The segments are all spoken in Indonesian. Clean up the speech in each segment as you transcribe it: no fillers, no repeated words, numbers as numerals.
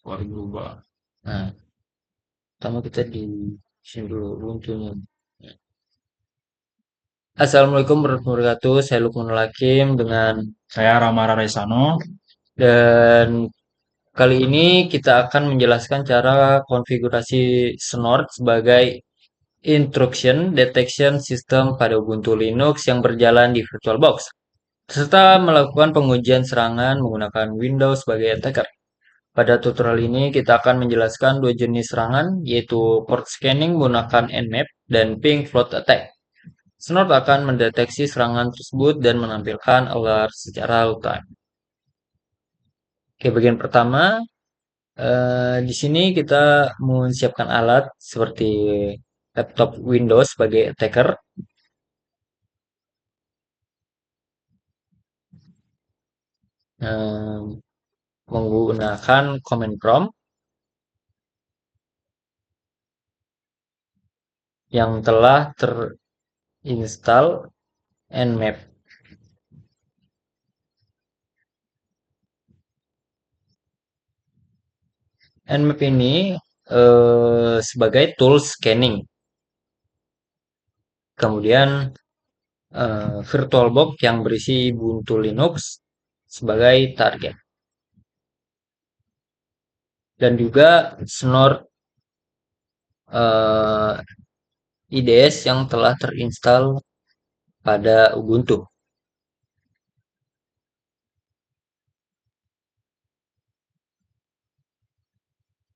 Baru berubah. Nah, pertama kita di sini dulu Ubuntunya. Assalamualaikum warahmatullahi wabarakatuh. Saya Lukmanul Hakim Saya Rama Raresano. dan kali ini kita akan menjelaskan cara konfigurasi Snort sebagai instruction detection system pada Ubuntu Linux yang berjalan di VirtualBox, serta melakukan pengujian serangan menggunakan Windows sebagai attacker. Pada tutorial ini kita akan menjelaskan dua jenis serangan, yaitu port scanning menggunakan Nmap dan ping flood attack. Snort akan mendeteksi serangan tersebut dan menampilkan alert secara real time. Oke, bagian pertama, di sini kita menyiapkan alat seperti laptop Windows sebagai attacker, eh, menggunakan command prompt yang telah terinstall Nmap. Nmap ini sebagai tool scanning. Kemudian VirtualBox yang berisi Ubuntu Linux sebagai target. Dan juga Snort eh, IDS yang telah terinstall pada Ubuntu.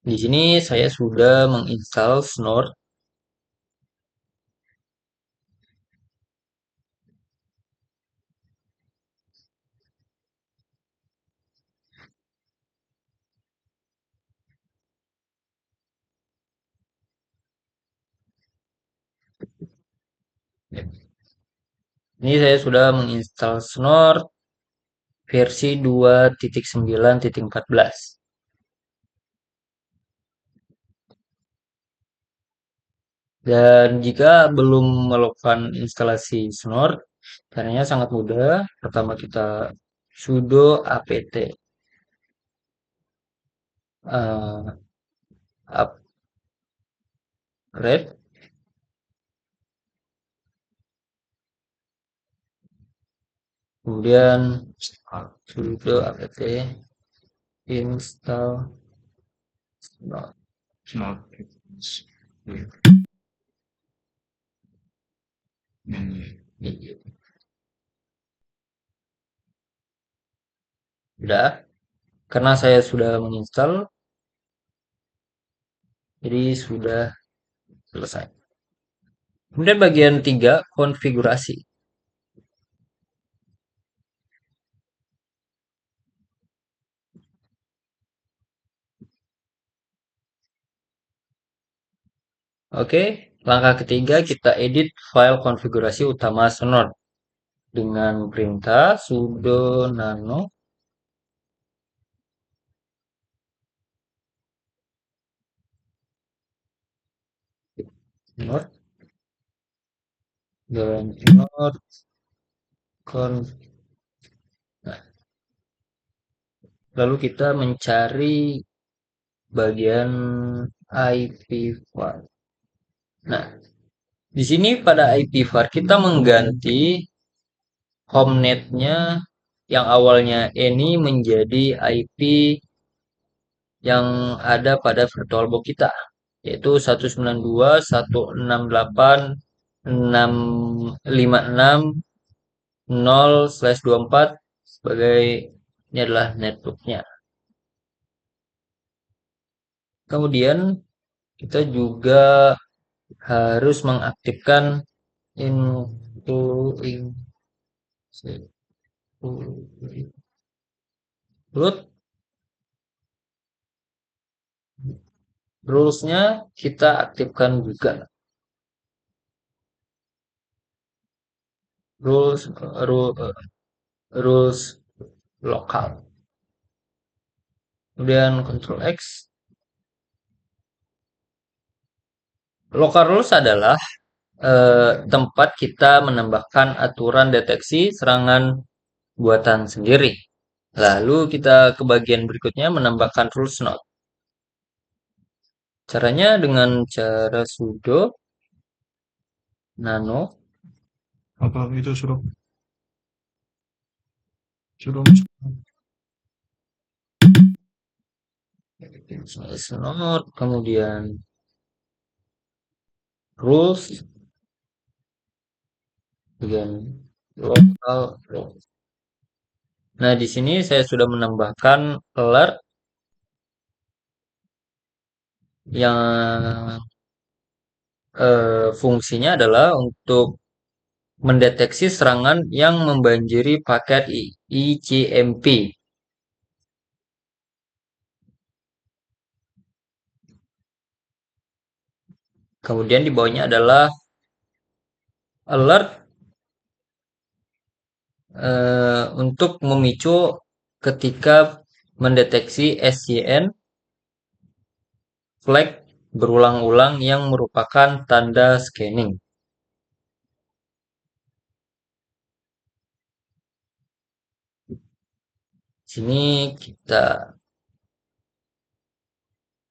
Di sini saya sudah menginstal Snort. Ini saya sudah menginstal Snort versi 2.9.14. Dan jika belum melakukan instalasi Snort, caranya sangat mudah. Pertama kita sudo apt upgrade, kemudian sudo apt install Snort. Not. Sudah, karena saya sudah menginstal, jadi sudah selesai. Kemudian bagian 3, konfigurasi. Oke, langkah ketiga kita edit file konfigurasi utama Snort dengan perintah sudo nano Snort dan Snort conf. Nah, lalu kita mencari bagian ipvar. Nah, di sini pada ipvar kita mengganti home net-nya yang awalnya ini menjadi IP yang ada pada VirtualBox kita, yaitu 192.168.656.0/24 sebagai ini adalah networknya. Kemudian kita juga harus mengaktifkan include rules-nya kita aktifkan juga. Rules rules lokal. Kemudian Ctrl X. Local rules adalah tempat kita menambahkan aturan deteksi serangan buatan sendiri. Lalu kita ke bagian berikutnya menambahkan rules node. Caranya dengan cara sudo nano Apa itu suruh suruh snort, kemudian rules, kemudian lokal. Nah, di sini saya sudah menambahkan alert yang fungsinya adalah untuk mendeteksi serangan yang membanjiri paket ICMP. Kemudian di bawahnya adalah alert untuk memicu ketika mendeteksi SCN flag berulang-ulang yang merupakan tanda scanning. Sini kita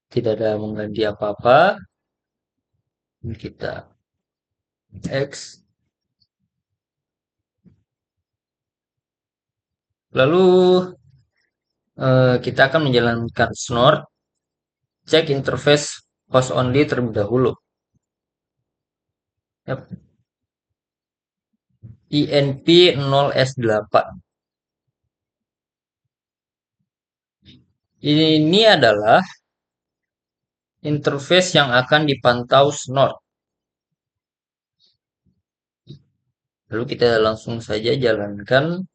tidak ada mengganti apa-apa. Kita X. Lalu kita akan menjalankan snort cek interface host only terlebih dahulu. Yap. INP 0S8. Ini adalah interface yang akan dipantau snort. Lalu kita langsung saja jalankan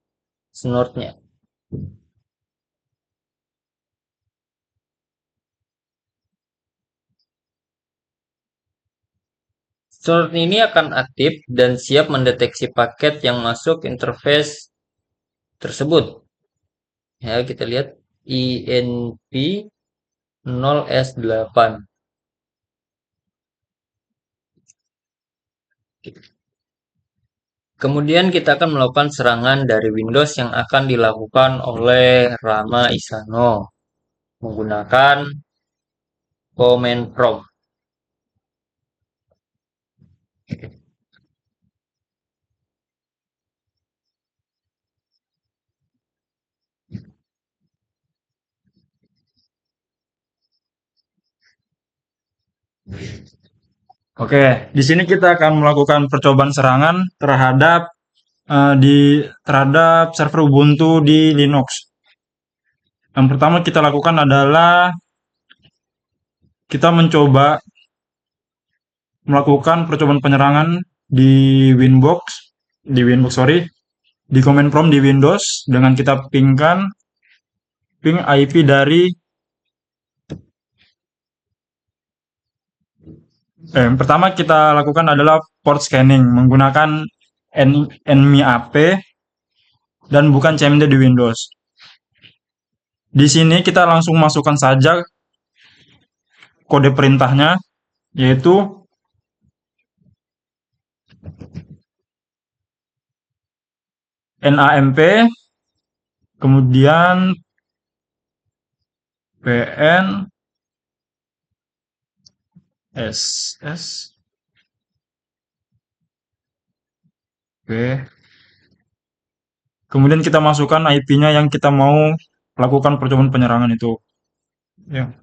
snortnya. Snort ini akan aktif dan siap mendeteksi paket yang masuk interface tersebut. Ya, kita lihat INP 0S8. Kemudian kita akan melakukan serangan dari Windows yang akan dilakukan oleh Rama Isano menggunakan command prompt. Oke, di sini kita akan melakukan percobaan serangan terhadap server Ubuntu di Linux. Yang pertama kita lakukan adalah kita mencoba melakukan percobaan penyerangan di di command prompt di Windows dengan kita ping IP dari yang pertama kita lakukan adalah port scanning menggunakan NMIAP dan bukan CMD di Windows. Di sini kita langsung masukkan saja kode perintahnya, yaitu NAMP, kemudian PN SS P. Kemudian kita masukkan IP-nya yang kita mau lakukan percobaan penyerangan itu. Ya.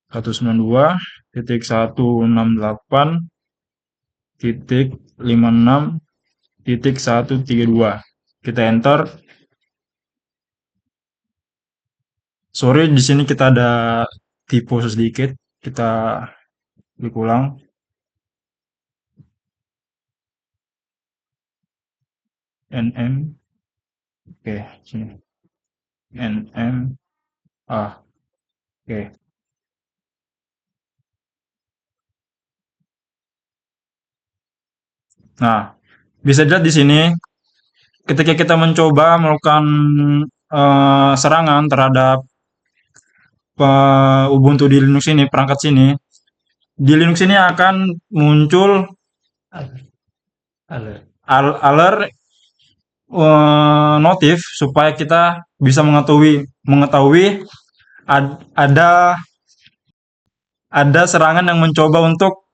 192.168.56.132. Kita enter. Sorry, di sini kita ada typo sedikit. Kita klik ulang. NM. Oke, sini. NM. Oke. Nah, bisa dilihat di sini ketika kita mencoba melakukan serangan terhadap Ubuntu di Linux ini, perangkat sini, di Linux ini akan muncul alert notif supaya kita bisa mengetahui ada ada serangan yang mencoba untuk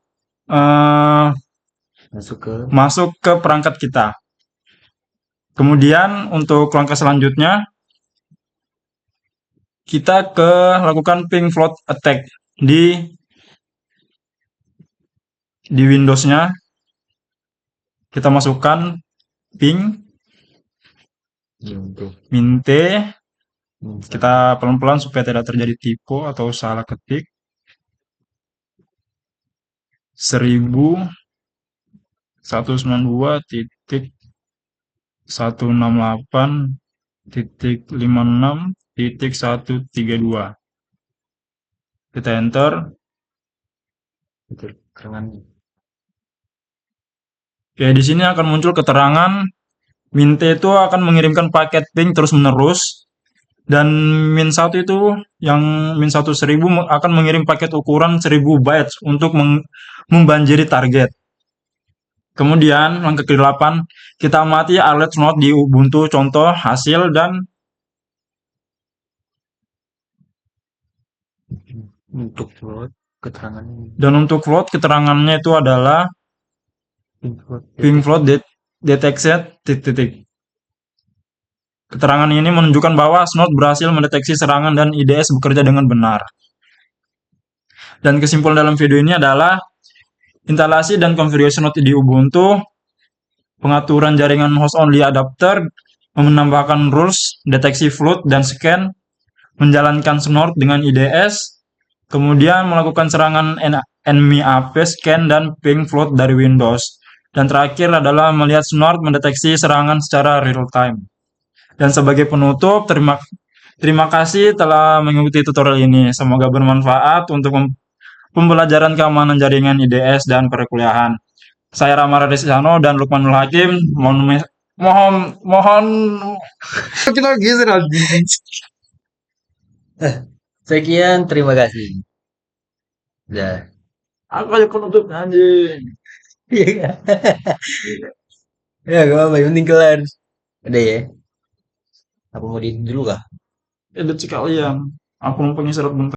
eh, Masuk ke masuk ke perangkat kita. Kemudian untuk langkah selanjutnya kita lakukan ping float attack di Windows-nya. Kita masukkan ping untuk minte. Kita pelan-pelan supaya tidak terjadi typo atau salah ketik. 1192.168.56.132. Kita enter. itu keterangan Oke, di sini akan muncul keterangan Minte itu akan mengirimkan paket ping terus-menerus, dan Min1 itu yang Min1 1000 akan mengirim paket ukuran 1000 bytes untuk membanjiri target. Kemudian langkah ke-8, kita amati alert node di Ubuntu contoh hasil untuk float keterangan dan untuk float keterangannya itu adalah ping float detection titik. Keterangan ini menunjukkan bahwa Snort berhasil mendeteksi serangan dan IDS bekerja dengan benar. Dan kesimpulan dalam video ini adalah instalasi dan konfigurasi Snort di Ubuntu, pengaturan jaringan host only adapter, menambahkan rules, deteksi float dan scan, menjalankan Snort dengan IDS, kemudian melakukan serangan NMAP, scan, dan ping float dari Windows. Dan terakhir adalah melihat Snort mendeteksi serangan secara real time. Dan sebagai penutup, terima kasih telah mengikuti tutorial ini. Semoga bermanfaat untuk pembelajaran keamanan jaringan IDS dan perkuliahan. Saya Rama Radesano dan Lukmanul Hakim. Mohon kita geser lagi. sekian terima kasih dah. Aku aja penutup anjing. Iya. Ya gak apa-apa yang penting kelar udah ya apa mau di dulu kah Edit sekalian. Aku mau pengisirat bentar.